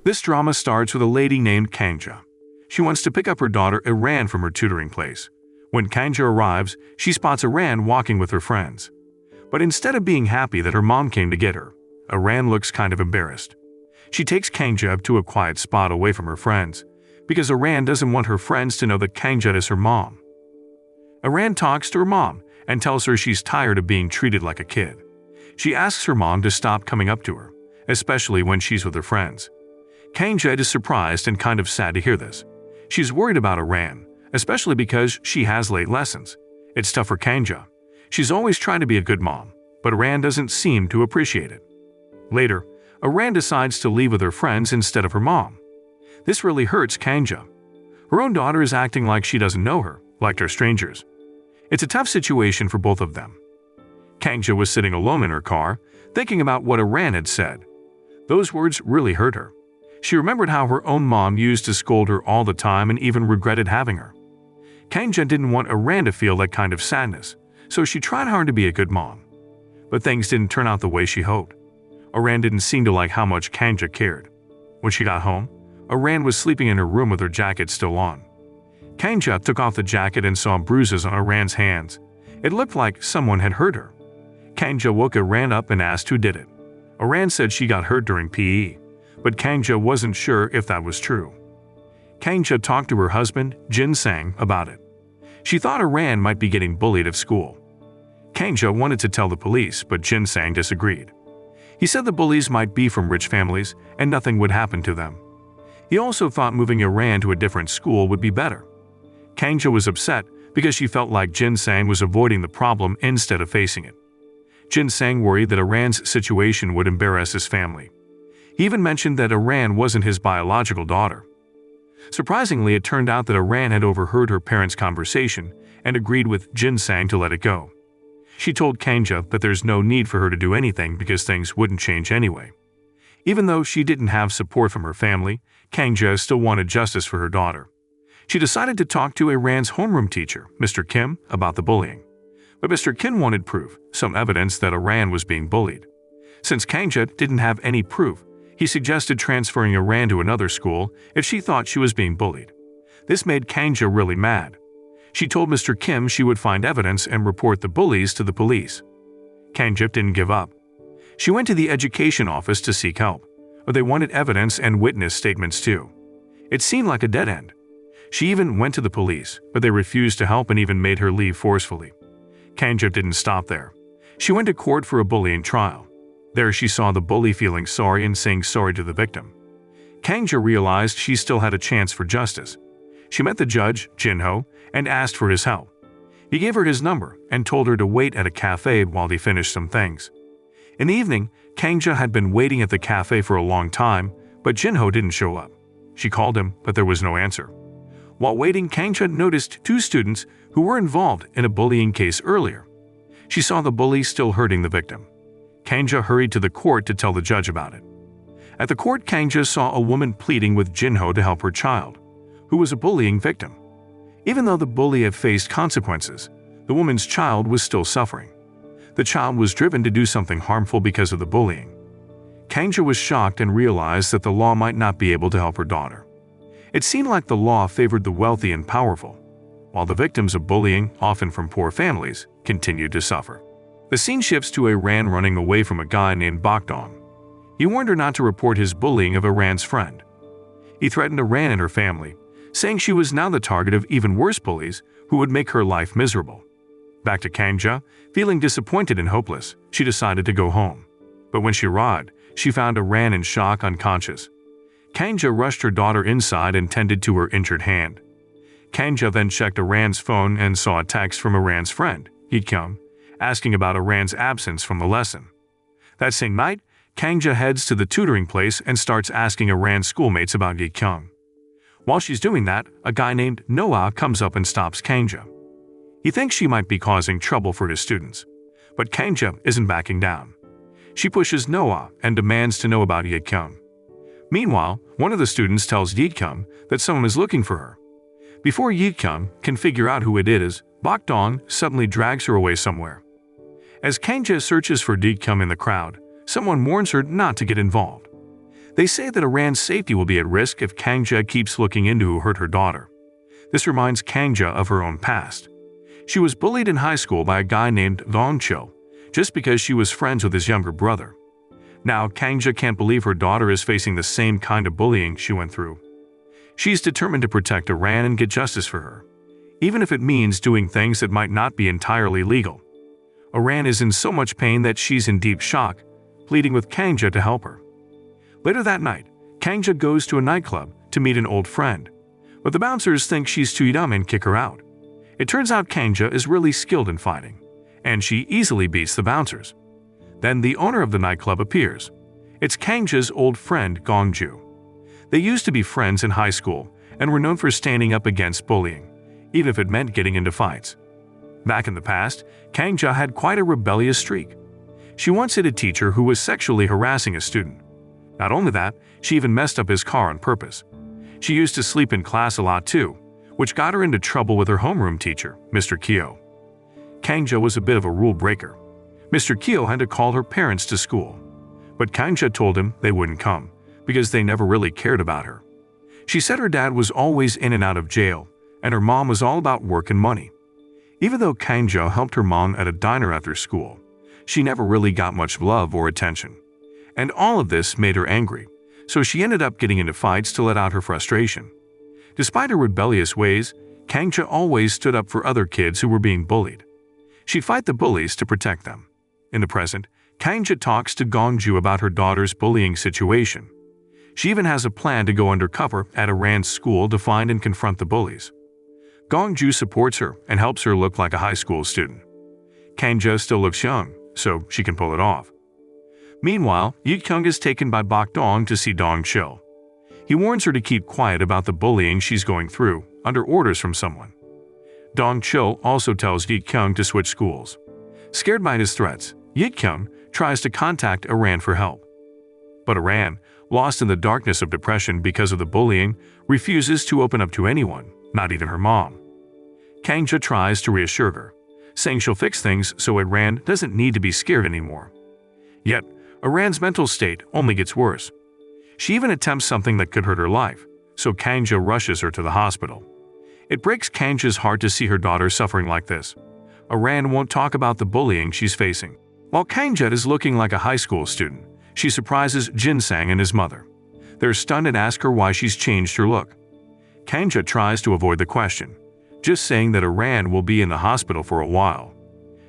This drama starts with a lady named Kanja. She wants to pick up her daughter Iran from her tutoring place. When Kanja arrives, she spots Iran walking with her friends. But instead of being happy that her mom came to get her, Iran looks kind of embarrassed. She takes Kanja up to a quiet spot away from her friends, because Iran doesn't want her friends to know that Kanja is her mom. Iran talks to her mom and tells her she's tired of being treated like a kid. She asks her mom to stop coming up to her, especially when she's with her friends. Kanja is surprised and kind of sad to hear this. She's worried about Iran, especially because she has late lessons. It's tough for Kanja. She's always trying to be a good mom, but Iran doesn't seem to appreciate it. Later, Iran decides to leave with her friends instead of her mom. This really hurts Kanja. Her own daughter is acting like she doesn't know her, like they're strangers. It's a tough situation for both of them. Kanja was sitting alone in her car, thinking about what Iran had said. Those words really hurt her. She remembered how her own mom used to scold her all the time and even regretted having her. Kanja didn't want Iran to feel that kind of sadness, so she tried hard to be a good mom. But things didn't turn out the way she hoped. Iran didn't seem to like how much Kanja cared. When she got home, Iran was sleeping in her room with her jacket still on. Kanja took off the jacket and saw bruises on Iran's hands. It looked like someone had hurt her. Kanja woke Iran up and asked who did it. Iran said she got hurt during PE, but Kanja wasn't sure if that was true. Kanja talked to her husband, Jin Sang, about it. She thought Iran might be getting bullied at school. Kanja wanted to tell the police, but Jin Sang disagreed. He said the bullies might be from rich families and nothing would happen to them. He also thought moving Iran to a different school would be better. Kanja was upset because she felt like Jin Sang was avoiding the problem instead of facing it. Jin Sang worried that Iran's situation would embarrass his family. He even mentioned that Iran wasn't his biological daughter. Surprisingly, it turned out that Iran had overheard her parents' conversation and agreed with Jin Sang to let it go. She told Kanja that there's no need for her to do anything because things wouldn't change anyway. Even though she didn't have support from her family, Kanja still wanted justice for her daughter. She decided to talk to Iran's homeroom teacher, Mr. Kim, about the bullying. But Mr. Kim wanted proof, some evidence that Iran was being bullied. Since Kanja didn't have any proof, he suggested transferring Iran to another school if she thought she was being bullied. This made Kanja really mad. She told Mr. Kim she would find evidence and report the bullies to the police. Kanja didn't give up. She went to the education office to seek help, but they wanted evidence and witness statements too. It seemed like a dead end. She even went to the police, but they refused to help and even made her leave forcefully. Kanja didn't stop there. She went to court for a bullying trial. There she saw the bully feeling sorry and saying sorry to the victim. Kanja realized she still had a chance for justice. She met the judge, Jinho, and asked for his help. He gave her his number and told her to wait at a cafe while he finished some things. In the evening, Kanja had been waiting at the cafe for a long time, but Jinho didn't show up. She called him, but there was no answer. While waiting, Kanja noticed two students who were involved in a bullying case earlier. She saw the bully still hurting the victim. Kanja hurried to the court to tell the judge about it. At the court, Kanja saw a woman pleading with Jinho to help her child, who was a bullying victim. Even though the bully had faced consequences, the woman's child was still suffering. The child was driven to do something harmful because of the bullying. Kanja was shocked and realized that the law might not be able to help her daughter. It seemed like the law favored the wealthy and powerful, while the victims of bullying, often from poor families, continued to suffer. The scene shifts to Iran running away from a guy named Bakdong. He warned her not to report his bullying of Iran's friend. He threatened Iran and her family, saying she was now the target of even worse bullies who would make her life miserable. Back to Kanja, feeling disappointed and hopeless, she decided to go home. But when she arrived, she found Iran in shock, unconscious. Kanja rushed her daughter inside and tended to her injured hand. Kanja then checked Iran's phone and saw a text from Iran's friend, Jdrama, asking about Iran's absence from the lesson. That same night, Kanja heads to the tutoring place and starts asking Iran's schoolmates about Jdrama. While she's doing that, a guy named Noah comes up and stops Kanja. He thinks she might be causing trouble for his students, but Kanja isn't backing down. She pushes Noah and demands to know about Jdrama. Meanwhile, one of the students tells Jdrama that someone is looking for her. Before Jdrama can figure out who it is, Bakdong suddenly drags her away somewhere. As Kanja searches for Jdrama in the crowd, someone warns her not to get involved. They say that Iran's safety will be at risk if Kangja keeps looking into who hurt her daughter. This reminds Kangja of her own past. She was bullied in high school by a guy named Dongcho, just because she was friends with his younger brother. Now, Kangja can't believe her daughter is facing the same kind of bullying she went through. She's determined to protect Iran and get justice for her, even if it means doing things that might not be entirely legal. Iran is in so much pain that she's in deep shock, pleading with Kangja to help her. Later that night, Kangja goes to a nightclub to meet an old friend, but the bouncers think she's too dumb and kick her out. It turns out Kangja is really skilled in fighting, and she easily beats the bouncers. Then the owner of the nightclub appears. It's Kangja's old friend Gongju. They used to be friends in high school and were known for standing up against bullying, even if it meant getting into fights. Back in the past, Kangja had quite a rebellious streak. She once hit a teacher who was sexually harassing a student. Not only that, she even messed up his car on purpose. She used to sleep in class a lot too, which got her into trouble with her homeroom teacher, Mr. Kyo. Kangja was a bit of a rule breaker. Mr. Kyo had to call her parents to school, but Kangja told him they wouldn't come because they never really cared about her. She said her dad was always in and out of jail, and her mom was all about work and money. Even though Kangja helped her mom at a diner after school, she never really got much love or attention. And all of this made her angry, so she ended up getting into fights to let out her frustration. Despite her rebellious ways, Kangja always stood up for other kids who were being bullied. She'd fight the bullies to protect them. In the present, Kangja talks to Gongju about her daughter's bullying situation. She even has a plan to go undercover at Iran's school to find and confront the bullies. Gongju supports her and helps her look like a high school student. Kangja still looks young, so she can pull it off. Meanwhile, Yikyung is taken by Bokdong to see Dongchil. He warns her to keep quiet about the bullying she's going through, under orders from someone. Dongchil also tells Yikyung to switch schools. Scared by his threats, Yikyung tries to contact Iran for help. But Iran, lost in the darkness of depression because of the bullying, refuses to open up to anyone, not even her mom. Kangja tries to reassure her, saying she'll fix things so Iran doesn't need to be scared anymore. Yet, Iran's mental state only gets worse. She even attempts something that could hurt her life, so Kangja rushes her to the hospital. It breaks Kangja's heart to see her daughter suffering like this. Iran won't talk about the bullying she's facing. While Kangja is looking like a high school student, she surprises Jinsang and his mother. They're stunned and ask her why she's changed her look. Kangja tries to avoid the question, just saying that Iran will be in the hospital for a while.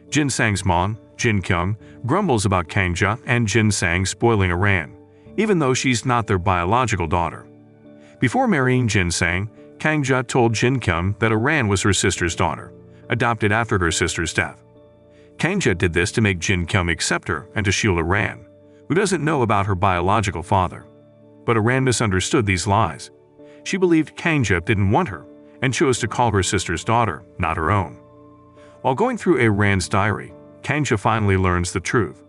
Jinsang's mom, Jinkyung, grumbles about Kangja and Jinsang spoiling Iran, even though she's not their biological daughter. Before marrying Jinsang, Kangja told Jinkyung that Iran was her sister's daughter, adopted after her sister's death. Kangja did this to make Jinkyung accept her and to shield Iran, who doesn't know about her biological father. But Iran misunderstood these lies. She believed Kangja didn't want her and chose to call her sister's daughter, not her own. While going through Iran's diary, Kangja finally learns the truth.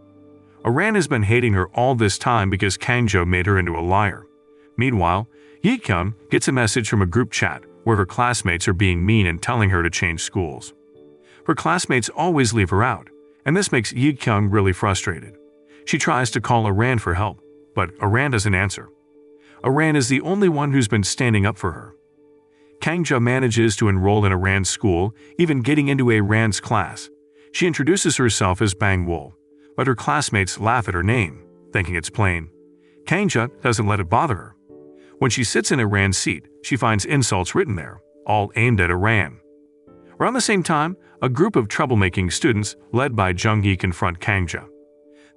Iran has been hating her all this time because Kangja made her into a liar. Meanwhile, Yikyung gets a message from a group chat where her classmates are being mean and telling her to change schools. Her classmates always leave her out, and this makes Yikyung really frustrated. She tries to call Iran for help, but Iran doesn't answer. Iran is the only one who's been standing up for her. Kangja manages to enroll in Iran's school, even getting into Iran's class. She introduces herself as Bangwol, but her classmates laugh at her name, thinking it's plain. Kangja doesn't let it bother her. When she sits in Iran's seat, she finds insults written there, all aimed at Iran. Around the same time, a group of troublemaking students led by Jung-hee confront Kangja.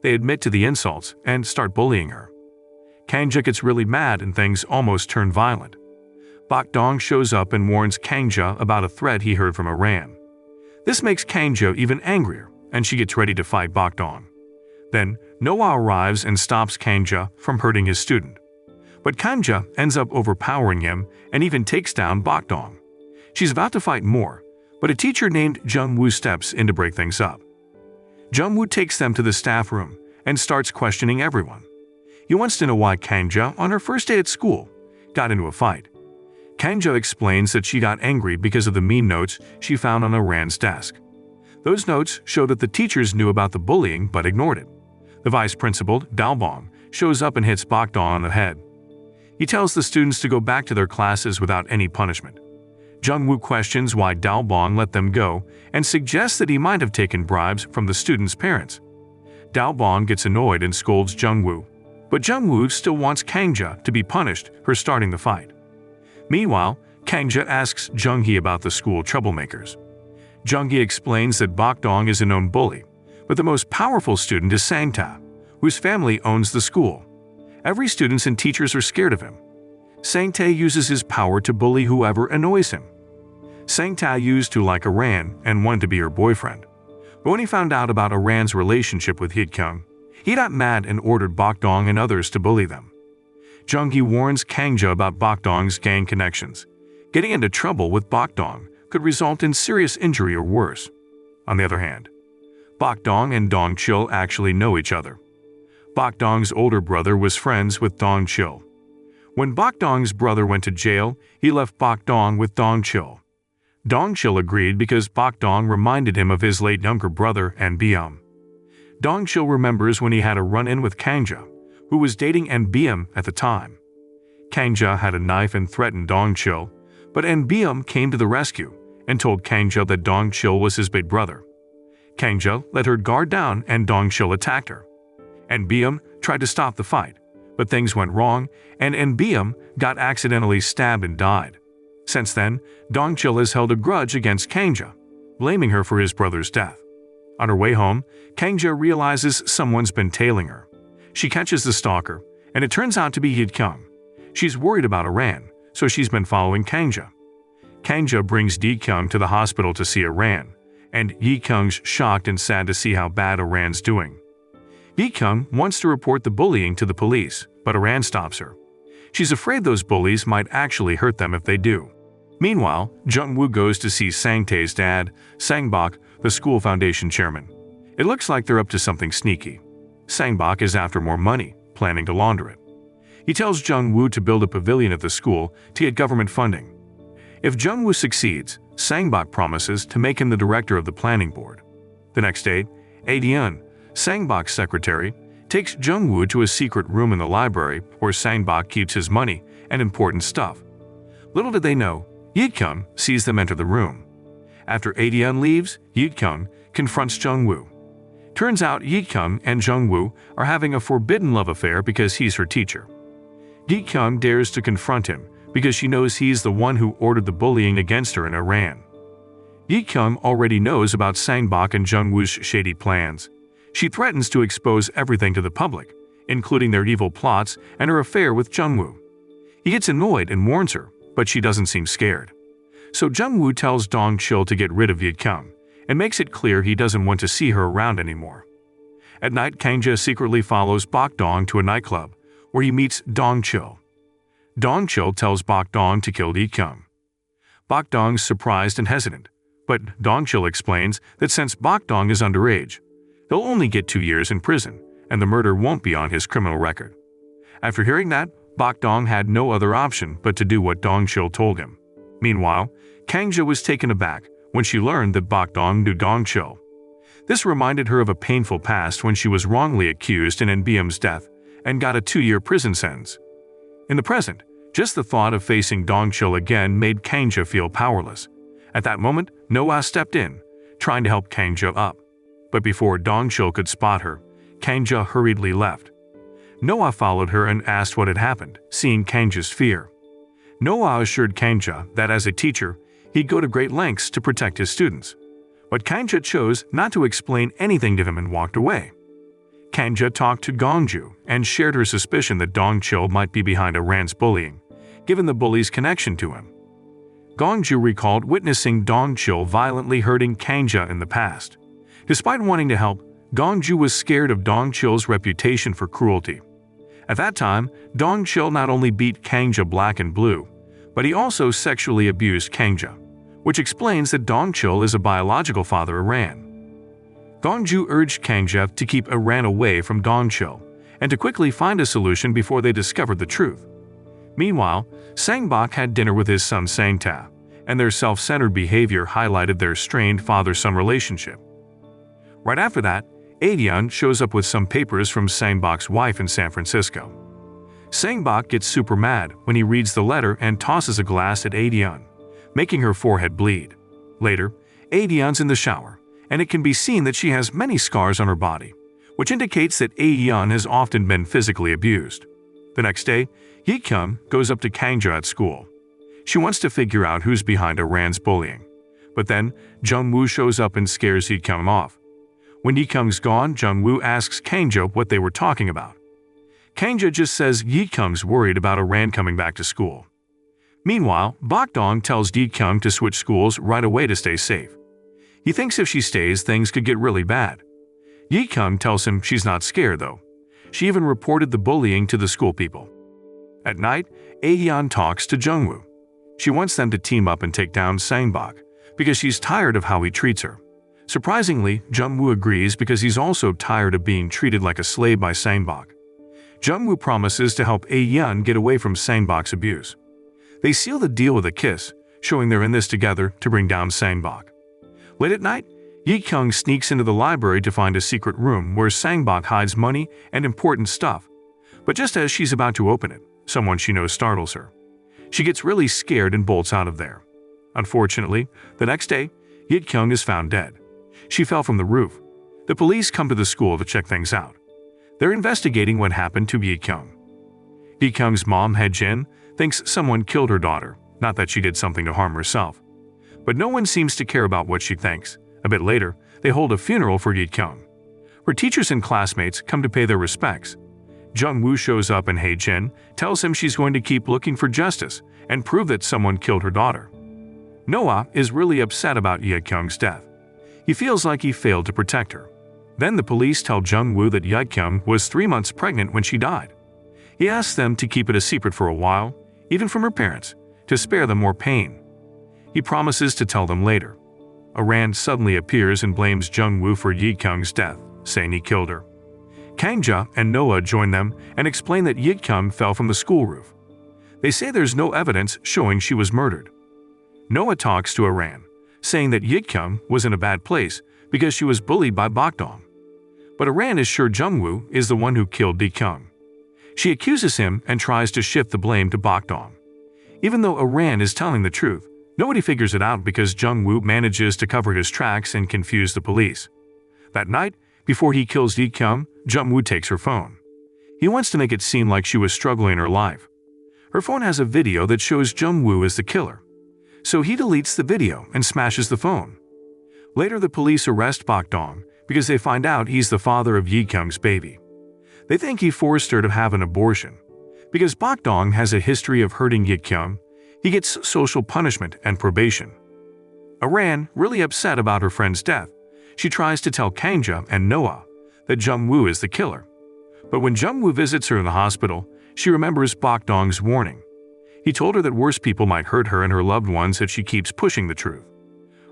They admit to the insults and start bullying her. Kangja gets really mad and things almost turn violent. Bokdong shows up and warns Kangja about a threat he heard from Iran. This makes Kangja even angrier, and she gets ready to fight Bokdong. Then, Noah arrives and stops Kangja from hurting his student. But Kangja ends up overpowering him and even takes down Bokdong. She's about to fight more, but a teacher named Jung-woo steps in to break things up. Jung-woo takes them to the staff room and starts questioning everyone. He wants to know why Kangja, on her first day at school, got into a fight. Kangja explains that she got angry because of the mean notes she found on Iran's desk. Those notes show that the teachers knew about the bullying but ignored it. The vice principal, Dalbong, shows up and hits Bokdong on the head. He tells the students to go back to their classes without any punishment. Jung-woo questions why Dalbong let them go and suggests that he might have taken bribes from the students' parents. Dalbong gets annoyed and scolds Jung-woo, but Jung-woo still wants Kangja to be punished for starting the fight. Meanwhile, Kangja asks Jung-hee about the school troublemakers. Jung-hee explains that Bokdong is a known bully, but the most powerful student is Sang-ta, whose family owns the school. Every student and teachers are scared of him. Sang-tae uses his power to bully whoever annoys him. Sang-ta used to like Aran and wanted to be her boyfriend. But when he found out about Aran's relationship with Hye-kyung, he got mad and ordered Bokdong and others to bully them. Jung-hee warns Kangja about Bokdong's gang connections. Getting into trouble with Bokdong could result in serious injury or worse. On the other hand, Bokdong and Dong-chil actually know each other. Bokdong's older brother was friends with Dong-chil. When Bokdong's brother went to jail, he left Bokdong with Dong-chil. Dong-chil agreed because Bokdong reminded him of his late younger brother An-byum. Dong-chil remembers when he had a run-in with Kangja, who was dating An-byum at the time. Kangja had a knife and threatened Dong-chil, but An-byum came to the rescue and told Kangja that Dong-chil was his big brother. Kangja let her guard down and Dong-chil attacked her. An-byum tried to stop the fight, but things went wrong and An-byum got accidentally stabbed and died. Since then, Dong-chil has held a grudge against Kangja, blaming her for his brother's death. On her way home, Kangja realizes someone's been tailing her. She catches the stalker, and it turns out to be Hye-kyung. She's worried about Aran, so she's been following Kangja. Kangja brings Hye-kyung to the hospital to see Aran, and Hye-kyung's shocked and sad to see how bad Aran's doing. Hye-kyung wants to report the bullying to the police, but Aran stops her. She's afraid those bullies might actually hurt them if they do. Meanwhile, Jung-woo goes to see Sang-tae's dad, Sang-bok, the school foundation chairman. It looks like they're up to something sneaky. Sang-bok is after more money, planning to launder it. He tells Jung-woo to build a pavilion at the school to get government funding. If Jung-woo succeeds, Sang-bok promises to make him the director of the planning board. The next day, Ae-deun, Sang-bok's secretary, takes Jung-woo to a secret room in the library where Sang-bok keeps his money and important stuff. Little did they know, Hye-kyung sees them enter the room. After Ae-deun leaves, Hye-kyung confronts Jung-woo. Turns out Hye-kyung and Jung-woo are having a forbidden love affair because he's her teacher. Hye-kyung dares to confront him because she knows he's the one who ordered the bullying against her in Iran. Hye-kyung already knows about Sang-bok and Jung-woo's shady plans. She threatens to expose everything to the public, including their evil plots and her affair with Jung-woo. He gets annoyed and warns her, but she doesn't seem scared. So Jung-woo tells Dong-chil to get rid of Hye-kyung and makes it clear he doesn't want to see her around anymore. At night, Kangja secretly follows Bokdong to a nightclub, where he meets Dong-chil. Dong-chil tells Bokdong to kill Hye-kyung. Bokdong's surprised and hesitant, but Dong-chil explains that since Bokdong is underage, he'll only get 2 years in prison, and the murder won't be on his criminal record. After hearing that, Bokdong had no other option but to do what Dong-chil told him. Meanwhile, Kangja was taken aback when she learned that Bokdong knew Dong-chil. This reminded her of a painful past when she was wrongly accused in An-byum's death and got a 2-year prison sentence. In the present, just the thought of facing Dong-chil again made Kangja feel powerless. At that moment, Noah stepped in, trying to help Kangja up. But before Dong-chil could spot her, Kangja hurriedly left. Noah followed her and asked what had happened, seeing Kangja's fear. Noah assured Kangja that as a teacher, he'd go to great lengths to protect his students. But Kangja chose not to explain anything to him and walked away. Kangja talked to Gongju and shared her suspicion that Dong-chil might be behind Aran's bullying, given the bully's connection to him. Gongju recalled witnessing Dong-chil violently hurting Kangja in the past. Despite wanting to help, Gongju was scared of Dong-chil's reputation for cruelty. At that time, Dong-chil not only beat Kangja black and blue, but he also sexually abused Kangja, which explains that Dong-chil is a biological father of Aran. Gongju urged Kangja to keep Aran away from Dong-chil and to quickly find a solution before they discovered the truth. Meanwhile, Sang-bok had dinner with his son Sang-ta, and their self-centered behavior highlighted their strained father-son relationship. Right after that, Aedion shows up with some papers from Sangbok's wife in San Francisco. Sangbok gets super mad when he reads the letter and tosses a glass at Aedion, making her forehead bleed. Later, Aedion's in the shower, and it can be seen that she has many scars on her body, which indicates that Aedion has often been physically abused. The next day, Yi-kyung goes up to Kangja at school. She wants to figure out who's behind Aran's bullying. But then, Jung-woo shows up and scares Yi-kyung off. When Yi-kyung's gone, Jung-woo asks Kangja what they were talking about. Kangja just says Yi-kyung's worried about Aran coming back to school. Meanwhile, Bok-dong tells Yi-kyung to switch schools right away to stay safe. He thinks if she stays, things could get really bad. Yi-kyung tells him she's not scared, though. She even reported the bullying to the school people. At night, Aedion talks to Jung-woo. She wants them to team up and take down Sangbok, because she's tired of how he treats her. Surprisingly, Jung-woo agrees because he's also tired of being treated like a slave by Sangbok. Jung-woo promises to help Aedion get away from Sangbok's abuse. They seal the deal with a kiss, showing they're in this together to bring down Sangbok. Late at night, Yi-kyung sneaks into the library to find a secret room where Sangbok hides money and important stuff. But just as she's about to open it, someone she knows startles her. She gets really scared and bolts out of there. Unfortunately, the next day, Yi-kyung is found dead. She fell from the roof. The police come to the school to check things out. They're investigating what happened to Yi-kyung. Yi-kyung's mom, Hae-jin, thinks someone killed her daughter, not that she did something to harm herself. But no one seems to care about what she thinks. A bit later, they hold a funeral for Yi-kyung. Her teachers and classmates come to pay their respects. Jung-woo shows up and Hae-jin tells him she's going to keep looking for justice and prove that someone killed her daughter. Noah is really upset about Yi-kyung's death. He feels like he failed to protect her. Then the police tell Jung-woo that Yi-kyung was 3 months pregnant when she died. He asks them to keep it a secret for a while, even from her parents, to spare them more pain. He promises to tell them later. Aran suddenly appears and blames Jung-woo for Yi-kyung's death, saying he killed her. Kangja and Noah join them and explain that Yi-kyung fell from the school roof. They say there's no evidence showing she was murdered. Noah talks to Aran, saying that Yi-kyung was in a bad place because she was bullied by Bok-dong. But Aran is sure Jung-woo is the one who killed Yi-kyung. She accuses him and tries to shift the blame to Bok-dong. Even though Aran is telling the truth, nobody figures it out because Jung-woo manages to cover his tracks and confuse the police. That night, before he kills Yi-kyung, Jung-woo takes her phone. He wants to make it seem like she was struggling in her life. Her phone has a video that shows Jung-woo as the killer. So he deletes the video and smashes the phone. Later, the police arrest Bok-dong because they find out he's the father of Yi-kyung's baby. They think he forced her to have an abortion. Because Bok-dong has a history of hurting Yi-kyung, he gets social punishment and probation. Aran, really upset about her friend's death, she tries to tell Kangja and Noah that Jung-woo is the killer. But when Jung-woo visits her in the hospital, she remembers Bok-dong's warning. He told her that worse people might hurt her and her loved ones if she keeps pushing the truth.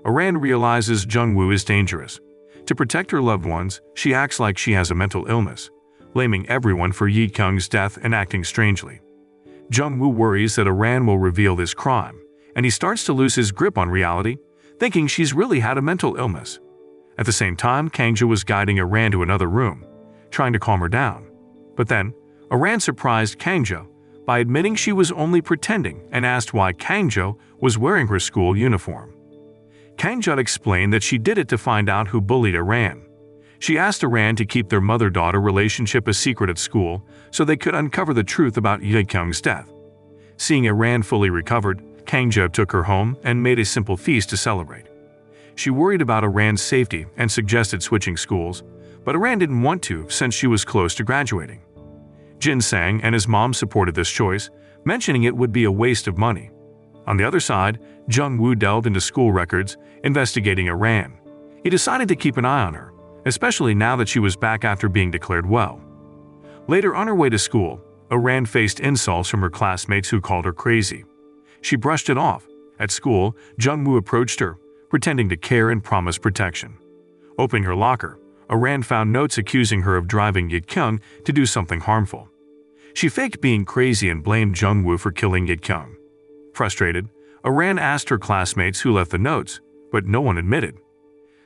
Aran realizes Jung-woo is dangerous. To protect her loved ones, she acts like she has a mental illness, blaming everyone for Yi-kyung's death and acting strangely. Jung-woo worries that Aran will reveal this crime, and he starts to lose his grip on reality, thinking she's really had a mental illness. At the same time, Kangja was guiding Aran to another room, trying to calm her down. But then, Aran surprised Kangja by admitting she was only pretending and asked why Kangja was wearing her school uniform. Kangja explained that she did it to find out who bullied Aran. She asked Aran to keep their mother-daughter relationship a secret at school so they could uncover the truth about Yi-kyung's death. Seeing Aran fully recovered, Kangja took her home and made a simple feast to celebrate. She worried about Aran's safety and suggested switching schools, but Aran didn't want to since she was close to graduating. Jin Sang and his mom supported this choice, mentioning it would be a waste of money. On the other side, Jung-woo delved into school records, investigating Aran. He decided to keep an eye on her, especially now that she was back after being declared well. Later on her way to school, Aran faced insults from her classmates who called her crazy. She brushed it off. At school, Jung-woo approached her, pretending to care and promise protection. Opening her locker, Aran found notes accusing her of driving Yi-kyung to do something harmful. She faked being crazy and blamed Jung-woo for killing Yi-kyung. Frustrated, Aran asked her classmates who left the notes, but no one admitted.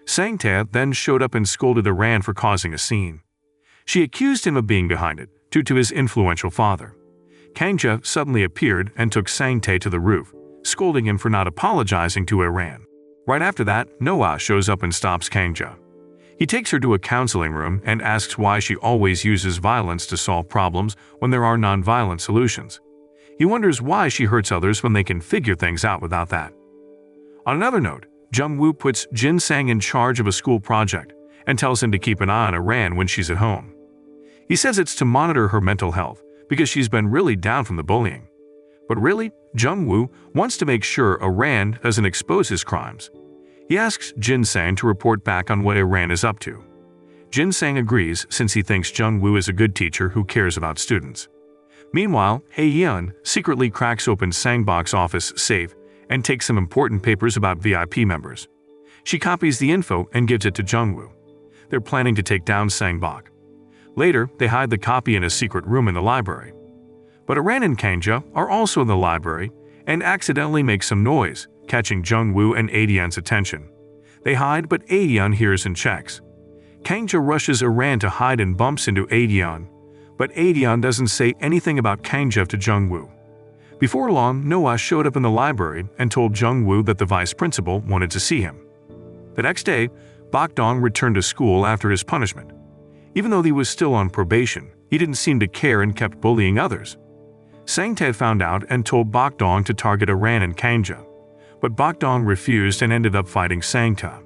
Sang-tae then showed up and scolded Aran for causing a scene. She accused him of being behind it, due to his influential father. Kangja suddenly appeared and took Sang-tae to the roof, scolding him for not apologizing to Aran. Right after that, Noah shows up and stops Kangja. He takes her to a counseling room and asks why she always uses violence to solve problems when there are non-violent solutions. He wonders why she hurts others when they can figure things out without that. On another note, Jung-woo puts Jin-sang in charge of a school project and tells him to keep an eye on Aran when she's at home. He says it's to monitor her mental health because she's been really down from the bullying. But really, Jung-woo wants to make sure Aran doesn't expose his crimes. He asks Jin-sang to report back on what Aran is up to. Jin-sang agrees since he thinks Jung-woo is a good teacher who cares about students. Meanwhile, Hae-yeon secretly cracks open Sang-bok's office safe and takes some important papers about VIP members. She copies the info and gives it to Jung-woo. They're planning to take down Sang-bok. Later, they hide the copy in a secret room in the library. But Aran and Kangja are also in the library and accidentally make some noise, catching Jung-woo and Aedeon's attention. They hide, but Aedeon hears and checks. Kangja rushes Aran to hide and bumps into Aedeon, but Aedeon doesn't say anything about Kangja to Jung-woo. Before long, Noah showed up in the library and told Jung-woo that the vice principal wanted to see him. The next day, Bok-dong returned to school after his punishment. Even though he was still on probation, he didn't seem to care and kept bullying others. Sang-tae found out and told Bok-dong to target Aran and Kangja, but Bok-dong refused and ended up fighting Sang-tae.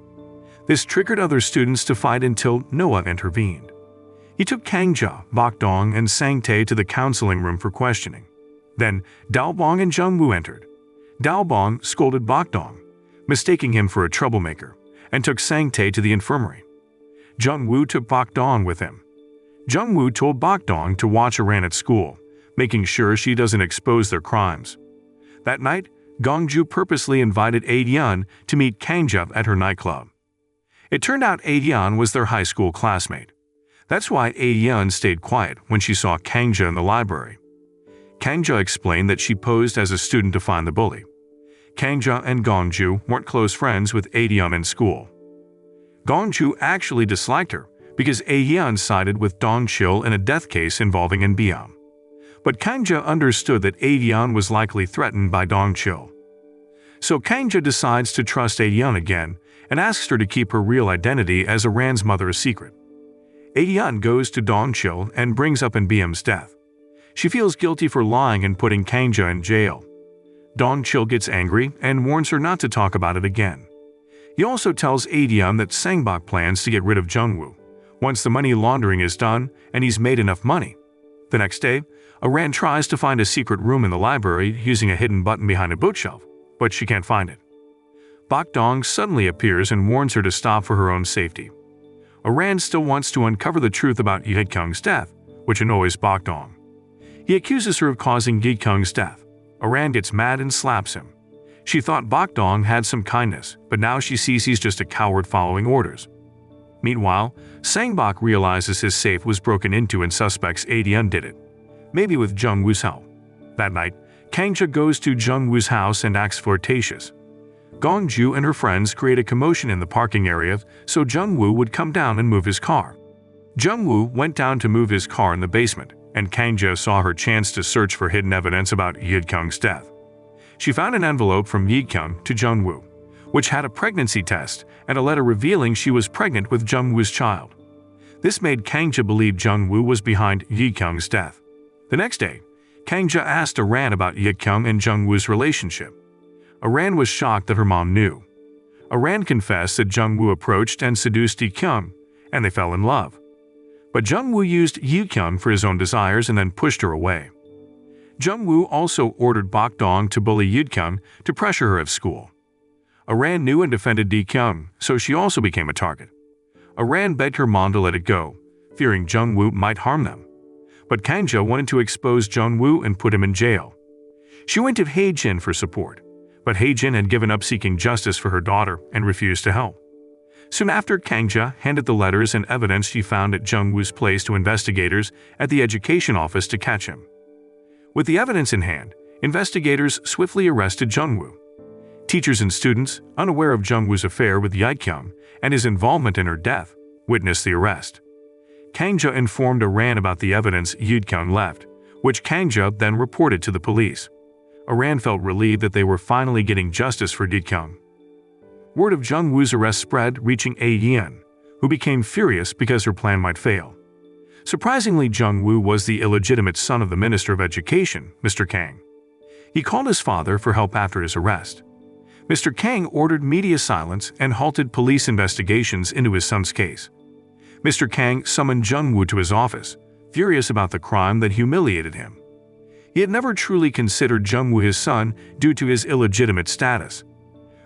This triggered other students to fight until Noah intervened. He took Kangja, Bok-dong, and Sang-tae to the counseling room for questioning. Then, Dalbong and Jung-woo entered. Dalbong scolded Bok-dong, mistaking him for a troublemaker, and took Sang-tae to the infirmary. Jung-woo took Bok-dong with him. Jung-woo told Bok-dong to watch Aran at school, making sure she doesn't expose their crimes. That night, Gongju purposely invited Aedeon to meet Kangja at her nightclub. It turned out Aedeon was their high school classmate. That's why Aedeon stayed quiet when she saw Kangja in the library. Kangja explained that she posed as a student to find the bully. Kangja and Gongju weren't close friends with Aedeon in school. Gongju actually disliked her because Aedeon sided with Dong-chil in a death case involving Inbeom. But Kangja understood that Aedeon was likely threatened by Dong-chil. So Kangja decides to trust Aedeon again and asks her to keep her real identity as Aran's mother a secret. Aedeon goes to Dong-chil and brings up Inbeom's death. She feels guilty for lying and putting Kangja in jail. Dong-chil gets angry and warns her not to talk about it again. He also tells Aedeon that Sang-bok plans to get rid of Jung-woo once the money laundering is done and he's made enough money. The next day, Aran tries to find a secret room in the library using a hidden button behind a bookshelf, but she can't find it. Bok-dong suddenly appears and warns her to stop for her own safety. Aran still wants to uncover the truth about Yi-kyung's death, which annoys Bok-dong. He accuses her of causing Yi-kyung's death. Aran gets mad and slaps him. She thought Bok-dong had some kindness, but now she sees he's just a coward following orders. Meanwhile, Sang-bok realizes his safe was broken into and suspects Aedeon did it, maybe with Jung-woo's help. That night, Kangja goes to Jung-woo's house and acts flirtatious. Gongju and her friends create a commotion in the parking area so Jung-woo would come down and move his car. Jung-woo went down to move his car in the basement, and Kangja saw her chance to search for hidden evidence about Yi-kyung's death. She found an envelope from Yi-kyung to Jung-woo, which had a pregnancy test and a letter revealing she was pregnant with Jung-woo's child. This made Kangja believe Jung-woo was behind Yi-kyung's death. The next day, Kangja asked Aran about Yi-kyung and Jung-woo's relationship. Aran was shocked that her mom knew. Aran confessed that Jung-woo approached and seduced Yi-kyung, and they fell in love. But Jung-woo used Yi-kyung for his own desires and then pushed her away. Jung-woo also ordered Bok-dong to bully Yi-kyung to pressure her at school. Aran knew and defended Yi-kyung, so she also became a target. Aran begged her mom to let it go, fearing Jung-woo might harm them. But Kangja wanted to expose Jung-woo and put him in jail. She went to Hae-jin for support, but Hae-jin had given up seeking justice for her daughter and refused to help. Soon after, Kangja handed the letters and evidence she found at Jung-woo's place to investigators at the education office to catch him. With the evidence in hand, investigators swiftly arrested Jung-woo. Teachers and students, unaware of Jung-woo's affair with Ye-kyung and his involvement in her death, witnessed the arrest. Kang-ja informed Aran about the evidence Ye-kyung left, which Kang-ja then reported to the police. Aran felt relieved that they were finally getting justice for Ye-kyung. Word of Jung-woo's arrest spread, reaching Ye-yeon, who became furious because her plan might fail. Surprisingly, Jung-woo was the illegitimate son of the Minister of Education, Mr. Kang. He called his father for help after his arrest. Mr. Kang ordered media silence and halted police investigations into his son's case. Mr. Kang summoned Jung-woo to his office, furious about the crime that humiliated him. He had never truly considered Jung-woo his son due to his illegitimate status.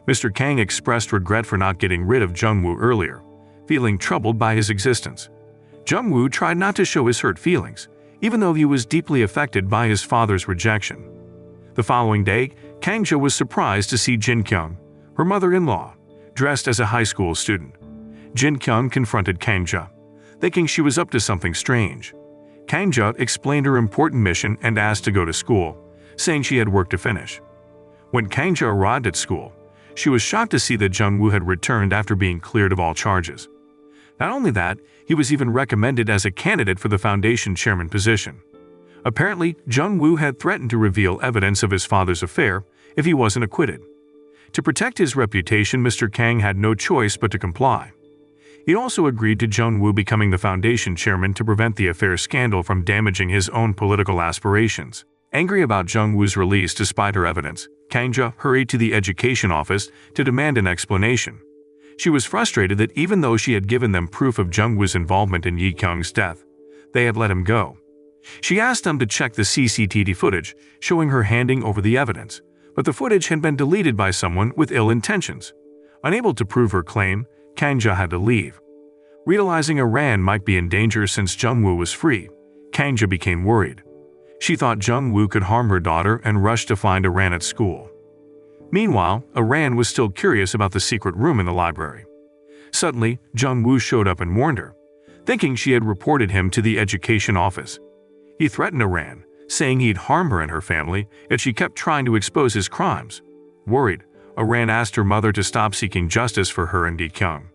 Mr. Kang expressed regret for not getting rid of Jung-woo earlier, feeling troubled by his existence. Jung-woo tried not to show his hurt feelings, even though he was deeply affected by his father's rejection. The following day, Kang-ja was surprised to see Jin-kyung, her mother-in-law, dressed as a high school student. Jin-kyung confronted Kang-ja, thinking she was up to something strange. Kang-ja explained her important mission and asked to go to school, saying she had work to finish. When Kang-ja arrived at school, she was shocked to see that Jung-woo had returned after being cleared of all charges. Not only that, he was even recommended as a candidate for the foundation chairman position. Apparently, Jung-woo had threatened to reveal evidence of his father's affair if he wasn't acquitted. To protect his reputation, Mr. Kang had no choice but to comply. He also agreed to Jung-woo becoming the foundation chairman to prevent the affair scandal from damaging his own political aspirations. Angry about Jung-woo's release despite her evidence, Kang-ja hurried to the education office to demand an explanation. She was frustrated that even though she had given them proof of Jung-woo's involvement in Ye-kyung's death, they had let him go. She asked them to check the CCTV footage showing her handing over the evidence, but the footage had been deleted by someone with ill intentions. Unable to prove her claim, Kang-ja had to leave. Realizing Aran might be in danger since Jung-woo was free, Kang-ja became worried. She thought Jung-woo could harm her daughter and rushed to find Aran at school. Meanwhile, Aran was still curious about the secret room in the library. Suddenly, Jung-woo showed up and warned her, thinking she had reported him to the education office. He threatened Aran, saying he'd harm her and her family if she kept trying to expose his crimes. Worried, Aran asked her mother to stop seeking justice for her and Ye-kyung.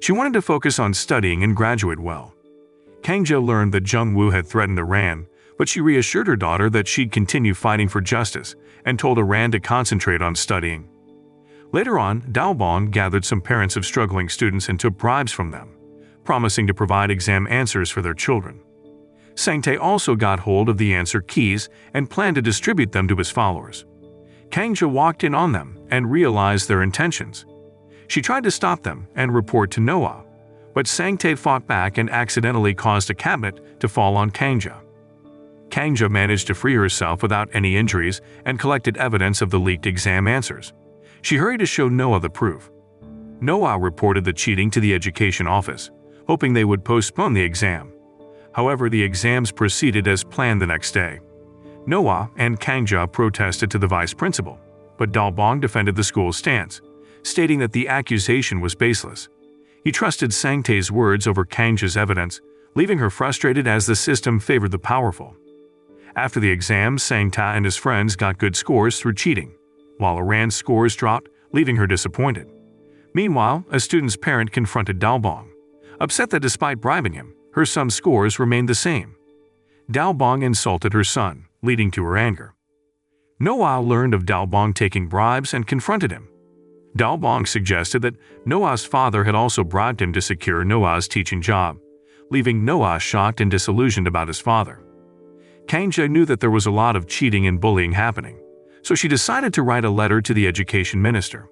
She wanted to focus on studying and graduate well. Kang-ja learned that Jung-woo had threatened Aran, but she reassured her daughter that she'd continue fighting for justice and told Aran to concentrate on studying. Later on, Dalbong gathered some parents of struggling students and took bribes from them, promising to provide exam answers for their children. Sang-tae also got hold of the answer keys and planned to distribute them to his followers. Kang-ja walked in on them and realized their intentions. She tried to stop them and report to Noah, but Sang-tae fought back and accidentally caused a cabinet to fall on Kang-ja. Kang-ja managed to free herself without any injuries and collected evidence of the leaked exam answers. She hurried to show Noah the proof. Noah reported the cheating to the education office, hoping they would postpone the exam. However, the exams proceeded as planned the next day. Noah and Kang-ja protested to the vice principal, but Dalbong defended the school's stance, stating that the accusation was baseless. He trusted Sang-tae's words over Kang-ja's evidence, leaving her frustrated as the system favored the powerful. After the exam, Sang-tae and his friends got good scores through cheating, while Aran's scores dropped, leaving her disappointed. Meanwhile, a student's parent confronted Dalbong, upset that despite bribing him, her son's scores remained the same. Dalbong insulted her son, leading to her anger. Noah learned of Dalbong taking bribes and confronted him. Dalbong suggested that Noah's father had also bribed him to secure Noah's teaching job, leaving Noah shocked and disillusioned about his father. Kang-ja knew that there was a lot of cheating and bullying happening, so she decided to write a letter to the education minister.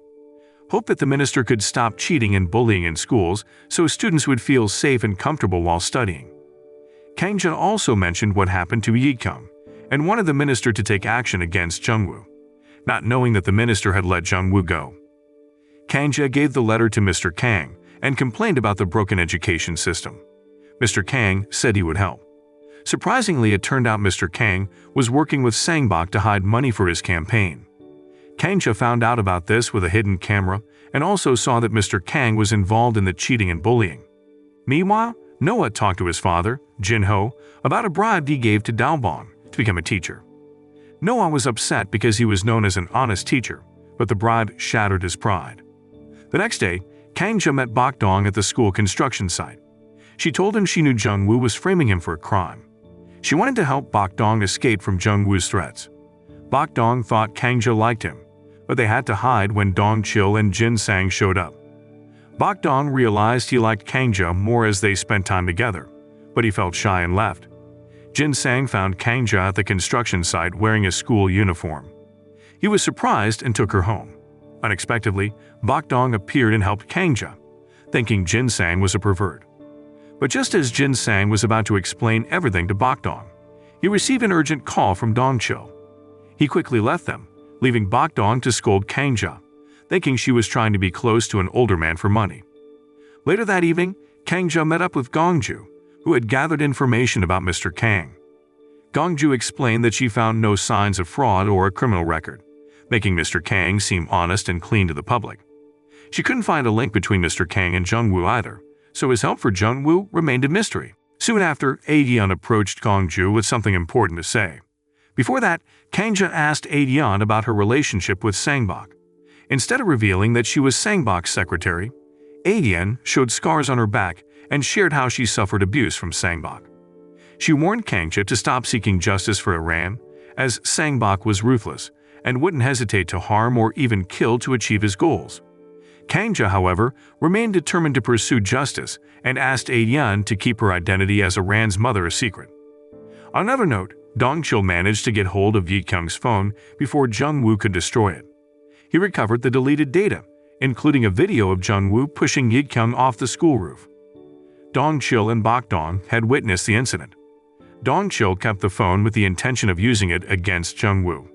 Hoped that the minister could stop cheating and bullying in schools so students would feel safe and comfortable while studying. Kang-ja also mentioned what happened to Ye-kyung and wanted the minister to take action against Jung-woo, not knowing that the minister had let Jung-woo go. Kang-ja gave the letter to Mr. Kang and complained about the broken education system. Mr. Kang said he would help. Surprisingly, it turned out Mr. Kang was working with Sang-bok to hide money for his campaign. Kang-ja found out about this with a hidden camera and also saw that Mr. Kang was involved in the cheating and bullying. Meanwhile, Noah talked to his father, Jin-ho, about a bribe he gave to Dalbong to become a teacher. Noah was upset because he was known as an honest teacher, but the bribe shattered his pride. The next day, Kangja met Bok Dong at the school construction site. She told him she knew Jung Woo was framing him for a crime. She wanted to help Bok Dong escape from Jung Woo's threats. Bok Dong thought Kangja liked him, but they had to hide when Dong Chil and Jin Sang showed up. Bok Dong realized he liked Kangja more as they spent time together, but he felt shy and left. Jin Sang found Kangja at the construction site wearing a school uniform. He was surprised and took her home. Unexpectedly, Bok Dong appeared and helped Kangja, thinking Jin Sang was a pervert. But just as Jin Sang was about to explain everything to Bok Dong, he received an urgent call from Dong Chil. He quickly left them, leaving Bok Dong to scold Kangja, thinking she was trying to be close to an older man for money. Later that evening, Kangja met up with Gongju, who had gathered information about Mr. Kang. Gongju explained that she found no signs of fraud or a criminal record, making Mr. Kang seem honest and clean to the public. She couldn't find a link between Mr. Kang and Jung Woo either, so his help for Jung Woo remained a mystery. Soon after, Aedion approached Gongju with something important to say. Before that, Kangja asked Aedion about her relationship with Sangbok. Instead of revealing that she was Sangbok's secretary, Aedion showed scars on her back and shared how she suffered abuse from Sangbok. She warned Kangja to stop seeking justice for Iran, as Sangbok was ruthless and wouldn't hesitate to harm or even kill to achieve his goals. Kangja, however, remained determined to pursue justice and asked Aedion to keep her identity as Iran's mother a secret. On another note, Dong Chil managed to get hold of Yi Kyung's phone before Jung Woo could destroy it. He recovered the deleted data, including a video of Jung Woo pushing Yi Kyung off the school roof. Dong Chil and Bok Dong had witnessed the incident. Dong Chil kept the phone with the intention of using it against Jung Woo.